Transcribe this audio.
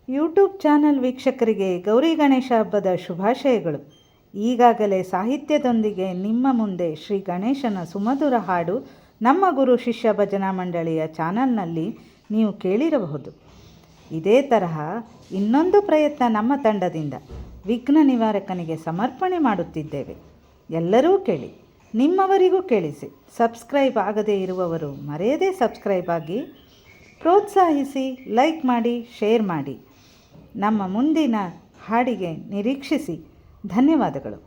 YouTube channel ವೀಕ್ಷಕರಿಗೆ ಗೌರಿ ಗಣೇಶ ಹಬ್ಬದ ಶುಭಾಶಯಗಳು. ಈಗಾಗಲೇ ಸಾಹಿತ್ಯದೊಂದಿಗೆ ನಿಮ್ಮ ಮುಂದೆ ಶ್ರೀ ಗಣೇಶನ ಸುಮಧುರ ಹಾಡು ನಮ್ಮ ಗುರು ಶಿಷ್ಯ ಭಜನಾ ಮಂಡಳಿಯ ಚಾನಲ್ನಲ್ಲಿ ನೀವು ಕೇಳಿರಬಹುದು. ಇದೇ ತರಹ ಇನ್ನೊಂದು ಪ್ರಯತ್ನ ನಮ್ಮ ತಂಡದಿಂದ ವಿಘ್ನ ನಿವಾರಕನಿಗೆ ಸಮರ್ಪಣೆ ಮಾಡುತ್ತಿದ್ದೇವೆ. ಎಲ್ಲರೂ ಕೇಳಿ, ನಿಮ್ಮವರಿಗೂ ಕೇಳಿಸಿ. ಸಬ್ಸ್ಕ್ರೈಬ್ ಆಗದೇ ಇರುವವರು ಮರೆಯದೇ ಸಬ್ಸ್ಕ್ರೈಬ್ ಆಗಿ, ಪ್ರೋತ್ಸಾಹಿಸಿ, ಲೈಕ್ ಮಾಡಿ, ಶೇರ್ ಮಾಡಿ. ನಮ್ಮ ಮುಂದಿನ ಹಾಡಿಗೆ ನಿರೀಕ್ಷಿಸಿ. ಧನ್ಯವಾದಗಳು.